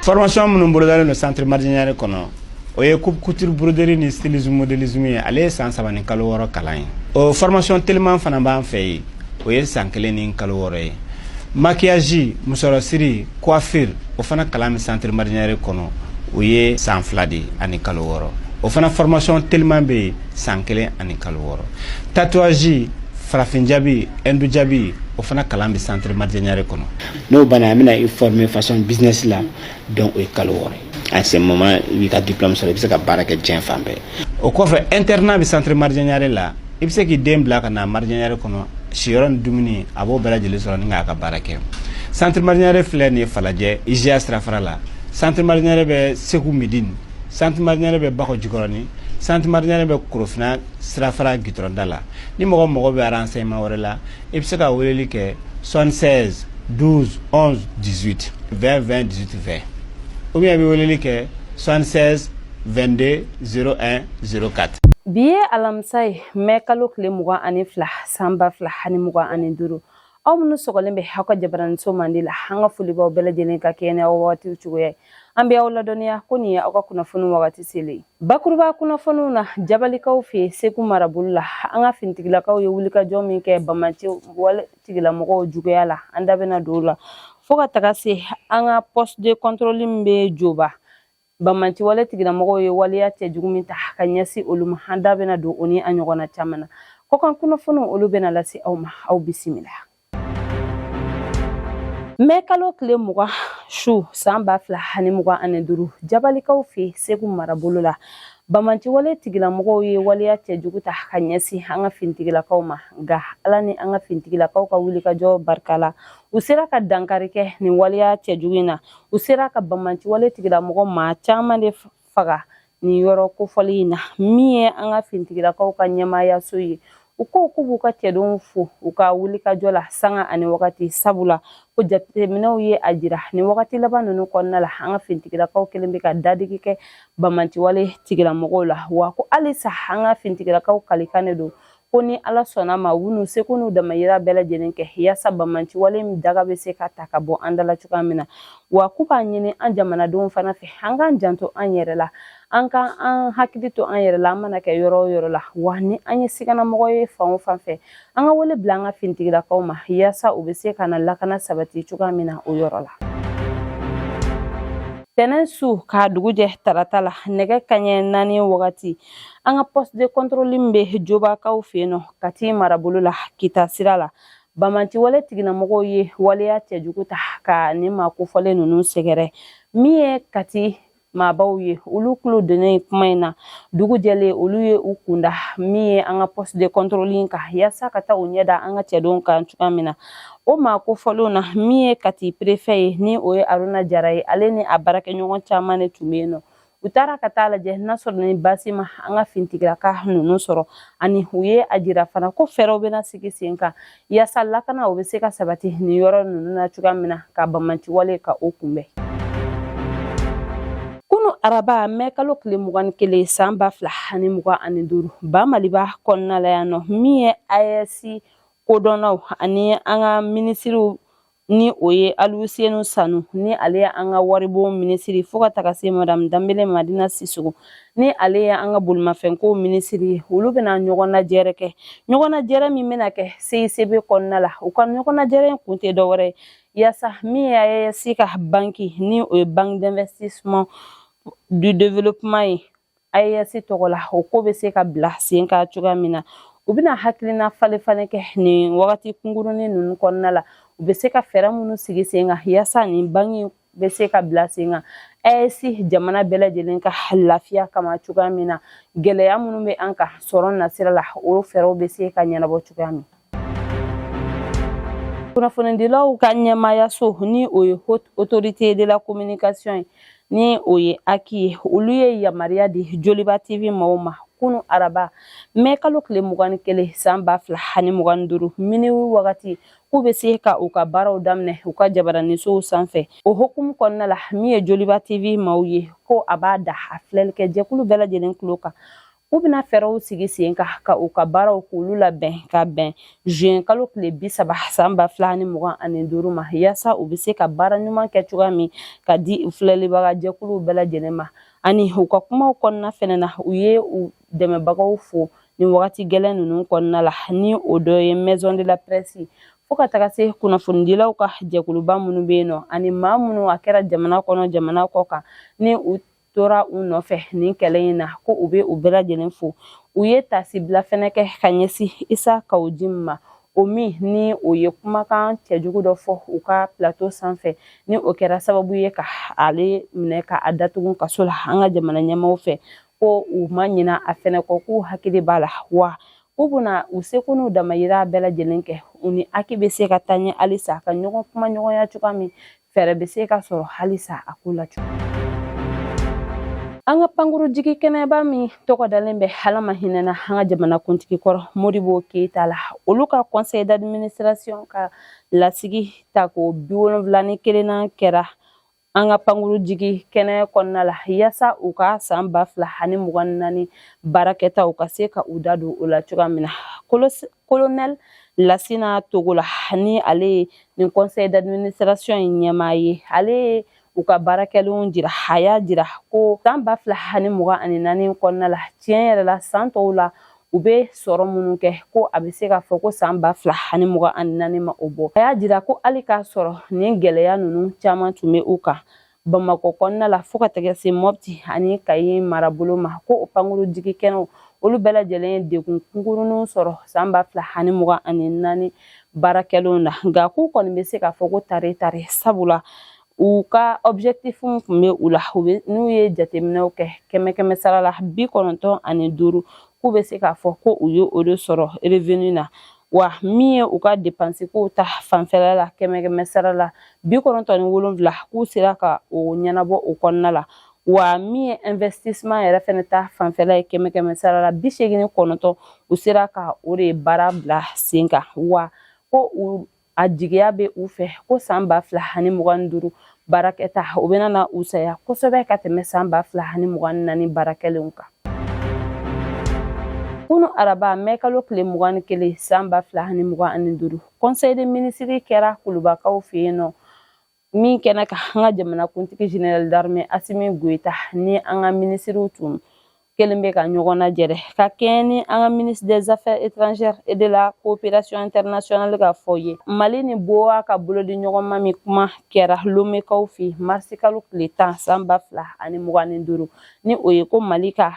Formation minnu bolodalen no centre Mardianière kɔnɔ o ye coupe couture broderie ni stylisme modélisme ye ale ye san 3 ni kalo 6 kalan ye o formation tellement fana b'an fɛ yen o ye san 1 ni kalo 6 ye maquillage musorosiri coiffure o fana kalan mi centre Mardianière kɔnɔ o ye san 2 de ani kalo 6 o fana formation tellement be san 1 ani kalo 6 tatouage farafin jabi endu jabi o fana kalan bi centre Mardianière kɔnɔ no bana amina i former façon business la donc o kalo 6 à ce moment i ka diplôme sɔrɔ i bɛ se ka baara kɛ diɲɛ fan bɛɛ o kɔfɛ internat bi centre Mardianière la i bɛ se k'i den bila ka na Mardianière kɔnɔ siyɔrɔ ni dumuni a b'o bɛɛ lajɛlen sɔrɔ ni k'a ka baara kɛ centre Mardianière filɛ nin ye Falajɛ IGA sirafara la centre Mardianière bɛ Segu Midine centre Mardianière bɛ Bakɔ Jikɔrɔni centre Mardianière bɛ Korofina sirafara gitɔrɔnda la ni mɔgɔ bɛ renseignement wɛrɛ la i bɛ se ka weleli kɛ 76 12 11 18 20 20 18 20 ou bien i bɛ weleli kɛ 76 22 01 04 bi ye alamisa ye mɛ kalo tile 22 san 2025 aw minnu sɔgɔlen bɛ aw ka jabaraniso mandi la an ka foli b'aw bɛɛ lajɛlen ka kɛnɛ aw wagatiw cogoya ye an bɛ aw ladɔnniya ko nin ye aw ka kunnafoni wagati selen ye bakuruba kunnafoniw na jabalikaw fɛ Segu marabolo la an ka finitigilakaw ye wulikajɔ min kɛ Bamaci wale tigilamɔgɔw juguya la an da bɛna don o la fo ka taga se an ka poste de contrôle min bɛ Joba Bamaci wale tigilamɔgɔw ye waleya cɛjugu min ta ka ɲɛsin olu ma an da bɛna don o ni a ɲɔgɔnna caman na kɔ kan kunnafoniw olu bɛna lase aw ma aw bisimila mɛ kalo tile 20 su san 2025 jabalikaw fɛ Segu marabolo la Bamaci wale tigilamɔgɔw ye waleya cɛjugu ta ka ɲɛsin an ka finitigilakaw ma nka ala ni an ka finitigilakaw ka wulikajɔ barika la u sera ka dankari kɛ nin waleya cɛjugu in na u sera ka Bamaci wale tigilamɔgɔ maa caman de faga nin yɔrɔ kofɔli in na min ye an ka finitigilakaw ka ɲɛmaayaso ye u ko k'u b'u ka cɛdenw fo u ka wulikajɔ la sanga ani wagati sabula ko jateminɛw ye a jira nin wagati laban ninnu kɔnɔna la an ka finitigilakaw kelen bɛ ka dadigi kɛ Bamaci wale tigilamɔgɔw la wa ko halisa an ka finitigilakaw kalikan de don ko ni ala sɔnna ma u n'u seko n'u damayira bɛɛ lajɛlen kɛ yaasa Bamaci wale min daga bɛ se ka ta ka bɔ an dala cogoya min na wa k'u b'a ɲini an jamanadenw fana fɛ an k'an janto an yɛrɛ la an ka an hakili to an yɛrɛ la an mana kɛ yɔrɔ o yɔrɔ la wa ni an ye siganamɔgɔ ye fan o fan fɛ an ka wele bila an ka finitigilakaw ma yaasa u bɛ se ka na lakana sabati cogoya min na o yɔrɔ la tɛnɛn su k'a dugu jɛ tarata la nɛgɛ kaɲɛ 4 wagati an ka poste de contrôle min bɛ Jobakaw fɛ yen nɔ Kati marabolo la Kita sira la Bamaci wale tigilamɔgɔw ye waleya cɛjugu ta ka nin maa kofɔlen ninnu sɛgɛrɛ min ye Kati maabaw ye olu tulo donnen kuma in na dugu jɛlen olu ye u kunda min ye an ka poste de contrôle in kan yaasa ka taa u ɲɛda an ka cɛdenw kan cogoya min na o maa kofɔlenw na min ye Kati préfet ye ni o ye Aruna Jara ye ale ni a baarakɛɲɔgɔn caman de tun bɛ yen nɔ u taara ka taa lajɛ n'a sɔrɔ ni baasi ma an ka finitigilaka ninnu sɔrɔ ani u ye a jira fana ko fɛɛrɛw bɛna sigi sen kan yaasa lakana o bɛ se ka sabati nin yɔrɔ ninnu na cogoya min na ka Bamaci wale ka o kunbɛn kunu araba mɛ kalo tile 21 san 2025 ba Maliba kɔnɔna la yan nɔ min ye AES kodɔnnaw ani an ka minisiriw ni o ye Alusenu Sanu ni ale ye an ka waribon minisiri fo ka taga se Madame Dambele Madina Sissogo ni ale ye an ka bolimafɛnko minisiri ye olu bɛna ɲɔgɔn najɛrɛ kɛ ɲɔgɔn najɛrɛ min bɛna kɛ CICB kɔnɔna la u ka ɲɔgɔn najɛrɛ in kun tɛ dɔwɛrɛ ye yaasa min ye AES ka banki ni o ye Banque d'investissement du développement ye AES tɔgɔ la o ko bɛ se ka bila sen kan cogoya min na u bɛna hakilina falen kɛ nin wagati kunkurunin ninnu kɔnɔna la u bɛ se ka fɛɛrɛ minnu sigi sen kan yaasa nin banki bɛ se ka bila sen kan AES jamana bɛɛ lajɛlen ka lafiya kama cogoya min na gɛlɛya minnu bɛ an kan sɔrɔ nasira la o fɛɛrɛw bɛ se ka ɲɛnabɔ cogoya min kunnafonidilaw ka ɲɛmaayaso ni o ye Haute Autorité de la Communication ye ni o ye ACI ye olu ye yamaruya di Joliba TV maaw ma kunu araba mɛ kalo tile 21 san 2025 mini wagati k'u bɛ se ka u ka baaraw daminɛ u ka jabaranisow sanfɛ o hukumu kɔnɔna la min ye Joliba TV maaw ye ko a b'a da a filɛlikɛ jɛkulu bɛɛ lajɛlen tulo kan u bɛna fɛɛrɛw sigi sen kan ka u ka baaraw k'olu labɛn ka bɛn juin kalo tile 30 san 2025 ma yaasa u bɛ se ka baara ɲuman kɛ cogoya min ka di filɛlibaga jɛkuluw bɛɛ lajɛlen ma ani u ka kumaw kɔnɔna fɛnɛ na u ye u dɛmɛbagaw fo ni wagati gɛlɛn ninnu kɔnɔna la ni o dɔ ye maison de la presse fo ka taga se kunnafonidilaw ka jɛkuluba minnu bɛ yen nɔ ani maa minnu a kɛra jamana kɔnɔ jamana kɔ kan ni u tora u nɔfɛ nin kɛlɛ in na ko u bɛ u bɛɛ lajɛlen fo u ye tasibila fɛnɛ kɛ ka ɲɛsin Isa Kawuji ma o min ni o ye kumakan cɛjugu dɔ fɔ u ka plateau sanfɛ ni o kɛra sababu ye ka ale minɛ ka a datugu kaso la an ka jamana ɲɛmaaw fɛ ko u ma ɲina a fɛnɛ kɔ k'u hakili b'a la wa u bɛna u seko n'u damayira bɛɛ lajɛlen kɛ u ni Aki bɛ se ka taa ɲɛ halisa ka ɲɔgɔn kuma ɲɔgɔnya cogoya min fɛɛrɛ bɛ se ka sɔrɔ halisa a ko la cogo an ka pankuru jigi kɛnɛba min tɔgɔ dalen bɛ halama hinɛna an ka jamana kuntigi kɔrɔ Modibo Keyita la olu ka conseil d'administration ka lasigi ta ko 71 kɛra an ka pankuru jigi kɛnɛ kɔnɔna la yaasa u ka san 2024 baarakɛtaw ka se ka u da don o la cogoya min na colonel Lasina Togola ni ale nin conseil d'administration ɲɛmaa ye ale u ka baarakɛlenw jira a y'a jira ko san 2024 kɔnɔna la tiɲɛ yɛrɛ la san tɔw la u bɛ sɔrɔ minnu kɛ ko a bɛ se ka fɔ ko san 2024 ma o bɔ a y'a jira ko hali k'a sɔrɔ nin gɛlɛya ninnu caman tun bɛ u kan Bamakɔ kɔnɔna la fo ka tɛgɛ se Mopti ani Kayi marabolo ma ko o pankuru jigi kɛnɛw olu bɛɛ lajɛlen ye degun kunkuruninw sɔrɔ san 2024 baarakɛlenw na nka k'u kɔni bɛ se ka fɔ ko tare sabula u ka objectif tun bɛ u la n'u ye jateminɛw kɛ kɛmɛ sara la 95 k'u bɛ se k'a fɔ ko u ye o de sɔrɔ revenu na wa min ye u ka dépense kow ta fanfɛla la kɛmɛ sara la 97 k'u sera ka o ɲɛnabɔ o kɔnɔna la wa min ye investissement yɛrɛ fɛnɛ ta fanfɛla ye kɛmɛ sara la 89 u sera ka o de baara bila sen kan wa ko a jigiya bɛ u fɛ ko san 2025 baarakɛta u bɛna na u saya kosɛbɛ ka tɛmɛ san 2024 baarakɛlenw kan kunu araba mɛ kalo tile 21 san 2025 conseil des ministres kɛra kulubakaw fɛ yen nɔ min kɛnɛ ka an ka jamana kuntigi général d'armée Assimi Goïta ni an ka ministres tun kelen bɛ ka ɲɔgɔn lajɛ ka kɛɲɛ ni an ka ministre des affaires étrangères et de la coopération internationale ka fɔ ye Mali ni BOA ka bolodi ɲɔgɔnma min kuma kɛra Lomekaw fɛ mars kalo tile 10 san 2025 ni o ye ko Mali ka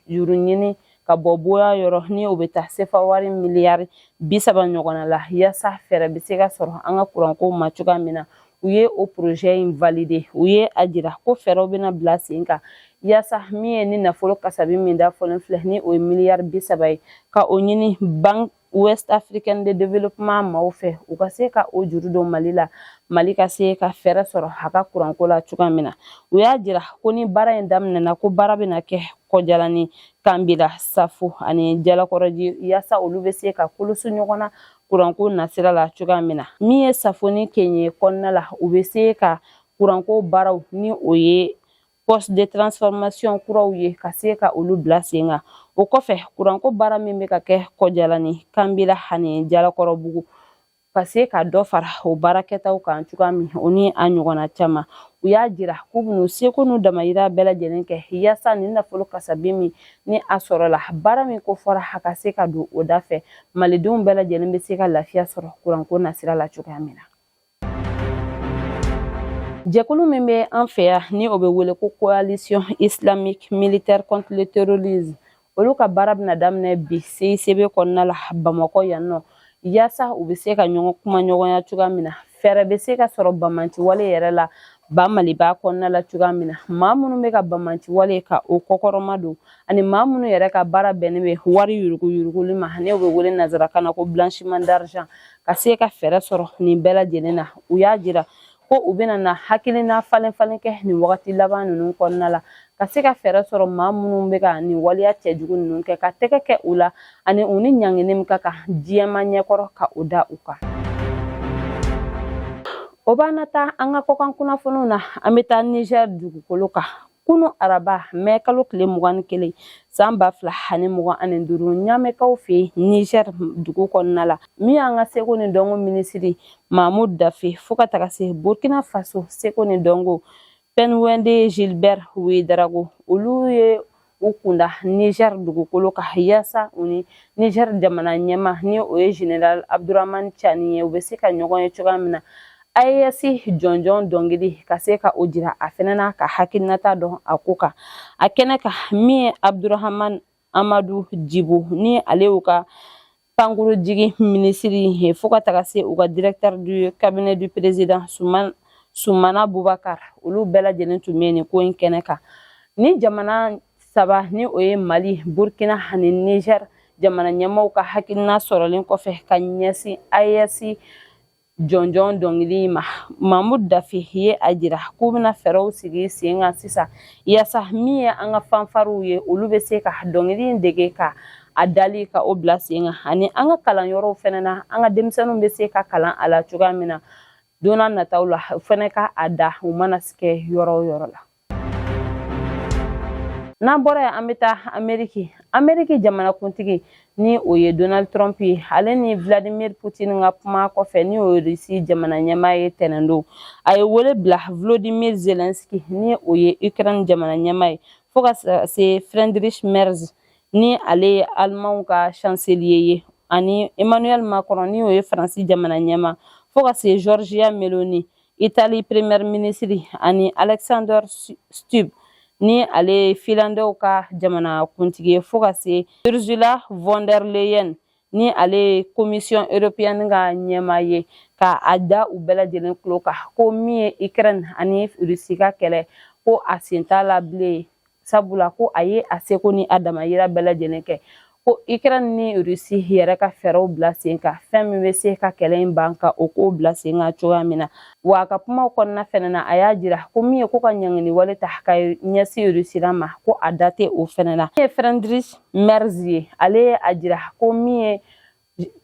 juru ɲini ka bɔ BOA yɔrɔ ni o bɛ taa sefa wari miliyari 30 ɲɔgɔnna la yaasa fɛɛrɛ bɛ se ka sɔrɔ an ka kuranko ma cogoya min na u ye o projet in valider u ye a jira ko fɛɛrɛw bɛna bila sen kan yaasa min ye ni nafolo kasabi min da fɔlen filɛ ni o ye miliyari 30 ye ka o ɲini Banque Ouest Africaine de Développement maaw fɛ u ka se ka o juru don Mali la Mali ka se ka fɛɛrɛ sɔrɔ a ka kuranko la cogoya min na u y'a jira ko ni baara in daminɛna ko baara bɛna kɛ kɔjalani Kambila Safo ani Jalakɔrɔji yaasa olu bɛ se ka koloso ɲɔgɔn na kuranko nasira la cogoya min na min ye Safo ni Kenye kɔnɔna la u bɛ se ka kuranko baaraw ni o ye poste de transformation kuraw ye ka se ka olu bila sen kan o kɔfɛ kuranko baara min bɛ ka kɛ kɔjalani Kambila ani Jalakɔrɔbugu ka se ka dɔ fara o baarakɛtaw kan cogoya min o ni a ɲɔgɔnna caman u y'a jira k'u bɛna seko n'u damayira bɛɛ lajɛlen kɛ yaasa ni nafolo kasabi min ni a sɔrɔla baara min ko fɔra a ka se ka don o da fɛ malidenw bɛɛ lajɛlen bɛ se ka lafiya sɔrɔ kuranko nasira la cogoya min na jɛkulu min bɛ an fɛ yan ni o bɛ wele ko coalition islamique militaire contre le terrorisme olu ka baara bɛna daminɛ bi CICB kɔnɔna la Bamakɔ yan nɔ yaasa u bɛ se ka ɲɔgɔn kuma ɲɔgɔnya cogoya min na fɛɛrɛ bɛ se ka sɔrɔ bamanciwale yɛrɛ la ba Maliba kɔnɔna la cogoya min na maa minnu bɛ ka bamanciwale ka o kɔkɔrɔma don ani maa minnu yɛrɛ ka baara bɛnnen bɛ wari yuruguyuruguli ma ne bɛ wele nanzarakan na ko blanchiment d'argent ka se ka fɛɛrɛ sɔrɔ nin bɛɛ lajɛlen na u y'a jira ko u bɛna na hakilina falen kɛ nin wagati laban ninnu kɔnɔna la ka se ka fɛɛrɛ sɔrɔ maa minnu bɛ ka nin waliya cɛjugu ninnu kɛ ka tɛgɛ kɛ u la ani u ni ɲangini min ka kan diɲɛma ɲɛkɔrɔ ka o da u kan o b'an na taa an ka kɔkan kunnafoniw na an bɛ taa Niger dugukolo kan kunu araba mɛ kalo tile 21 san 2025 ɲamɛkaw fɛ Niger dugu kɔnɔna la min y'an ka seko ni dɔnko minisiri Mahmoud Dafe fo ka taga se Burkina Faso seko ni dɔnko Penwende Gilbert Ouédraogo olu ye u kunda Niger dugukolo ka yaasa u ni Niger jamana ɲɛma ni o ye General Abdourahmane Tiani ye u bɛ se ka ɲɔgɔn ye cogoya min na AES jɔnjɔn dɔnkili ka se ka o jira a fɛnɛ na ka hakilinata dɔn a ko kan a kɛnɛ kan min ye Abdourahmane Amadou Djibo ni ale y'u ka pankuru jigi minisiri ye fo ka taga se u ka directeur du cabinet du président Soumana Boubacar olu bɛɛ lajɛlen tun bɛ nin ko in kɛnɛ kan ni jamana saba ni o ye Mali Burkina ani Niger jamana ɲɛmaw ka hakilina sɔrɔlen kɔfɛ ka ɲɛsin AES jɔnjɔn dɔnkili ma Mahmoud Dafe ye a jira k'u bɛna fɛɛrɛw sigi sen kan sisan yaasa min ye an ka fanfariw ye olu bɛ se ka dɔnkili in dege ka a dali ka o bila sen kan ani an ka kalanyɔrɔw fɛnɛ na an ka denmisɛnninw bɛ se ka kalan a la cogoya min na don n'a nataw la fɛnɛ ka a da u mana kɛ yɔrɔ o yɔrɔ la. N'an bɔra yen an bɛ taa Ameriki jamanakuntigi ni o ye Donald Trump ye ale ni Vladimir Putin ka kuma kɔfɛ ni o ye Rusi jamana ɲɛmaa ye tɛnɛn don a ye wele bila Volodymyr Zelensky ni o ye Ukraine jamana ɲɛmaa ye fo ka se Friedrich Merz ni ale ye Almanw ka chancelier ye ani Emmanuel Macron ni o ye Faransi jamana ɲɛmaa fo ka se Giorgia Meloni Italie premier ministre ani Alexander Stubb ni ale Finlandɛw ka jamana kuntigi fo ka se Ursula von der Leyen ni ale commission européenne ka ɲɛmaa ye ka a da u bɛɛ lajɛlen tulo kan ko min ye Ukraine ani Rusi ka kɛlɛ ko a sen t'a la bilen sabula ko a ye a seko ni a damayira bɛɛ lajɛlen kɛ ko Ukraine ni Rusi yɛrɛ ka fɛɛrɛw bila sen kan fɛn min bɛ se ka kɛlɛ in ban ka o ko bila sen kan cogoya min na wa a ka kumaw kɔnɔna fɛnɛ na a y'a jira ko min ye ko ka ɲangini wale ta ka ɲɛsin Rusila ma ko a da tɛ o fɛnɛ na. Min ye Friedrich Merz ye ale ye a jira ko min ye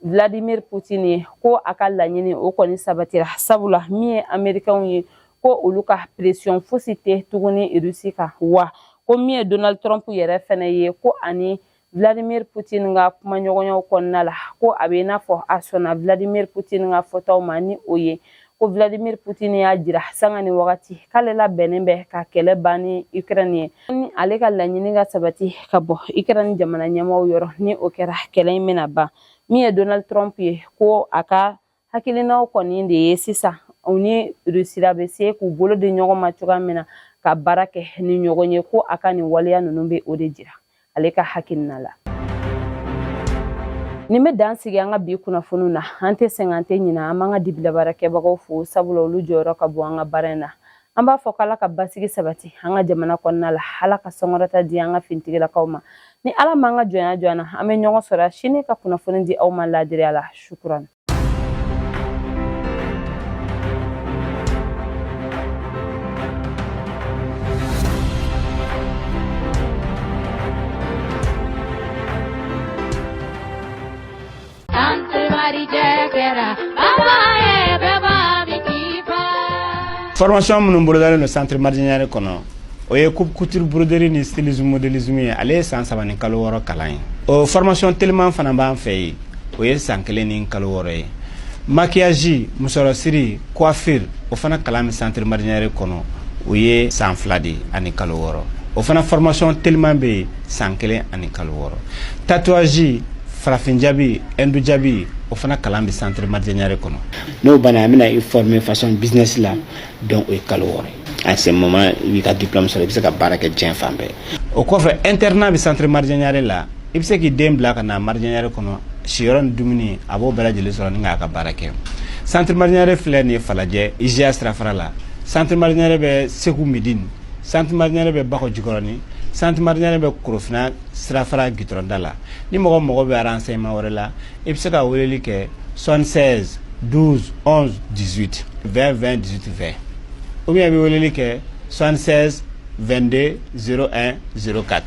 Vladimir Putin ye ko a ka laɲini o kɔni sabatira sabula min ye Amerikɛnw ye ko olu ka pression fosi tɛ tuguni Rusi kan wa ko min ye Donald Trump yɛrɛ fɛnɛ ye ko ani Vladimir Putin ka kumaɲɔgɔnyaw kɔnɔna la ko a bɛ i n'a fɔ a sɔnna Vladimir Putin ka fɔtaw ma ni o ye ko Vladimir Putin y'a jira sanga ni wagati k'ale labɛnnen bɛ ka kɛlɛ ban ni Ukraine ye ni ale ka laɲini ka sabati ka bɔ Ukraine jamana ɲɛmaaw yɔrɔ ni o kɛra kɛlɛ in bɛna ban min ye Donald Trump ye ko a ka hakilinaw kɔni de ye sisan u ni Rusila bɛ se k'u bolo di ɲɔgɔn ma cogoya min na ka baara kɛ ni ɲɔgɔn ye ko a ka nin waleya ninnu bɛ o de jira ale ka hakilina la. Nin bɛ dan sigi an ka bi kunnafoniw na an tɛ sɛgɛn an tɛ ɲinɛ an b'an ka dibilabaarakɛbagaw fo sabula olu jɔyɔrɔ ka bon an ka baara in na an b'a fɔ k'Ala ka basigi sabati an ka jamana kɔnɔna la Ala ka sɔngɔrɔta di an ka finitigilakaw ma ni Ala m'an ka jɔnya jɔ an na an bɛ ɲɔgɔn sɔrɔ sini ka kunnafoni di aw ma laadiriya la shukuran. Formation minnu bolodalen no centre Mardianière kɔnɔ o ye coupe couture broderie ni stylisme modélisme ye ale ye san 3 ni kalo 6 kalan ye o formation tellement fana b'an fɛ yen o ye san 1 ni kalo 6 ye maquillage musɔrɔsiri coiffure o fana kalan min centre Mardianière kɔnɔ o ye san 2 de ani kalo 6 o fana formation tellement bɛ yen san 1 ani kalo 6 tatouage farafin jabi endu jabi o fana kalan bi centre Mardianière kɔnɔ n'o bana amina i former façon business la donc o kalo 6 à ce moment i ka diplôme sɔrɔ i bɛ se ka baara kɛ diɲɛ fan bɛɛ o kɔfɛ internat bi centre Mardianière la i bɛ se k'i den bila ka na Mardianière kɔnɔ siyɔrɔ ni dumuni a b'o bɛɛ lajɛlen sɔrɔ ni k'a ka baara kɛ centre Mardianière filɛ nin ye Falajɛ IGA sirafara la centre Mardianière bɛ Segu Midine centre Mardianière bɛ Bakɔ Jikɔrɔni centre Mardianière bɛ Korofina sirafara gitɔrɔnda la ni mɔgɔ bɛ renseignement wɛrɛ la i bɛ se ka weleli kɛ 76 12 11 18 20 20 18 20 ou bien i bɛ weleli kɛ 76 22 01 04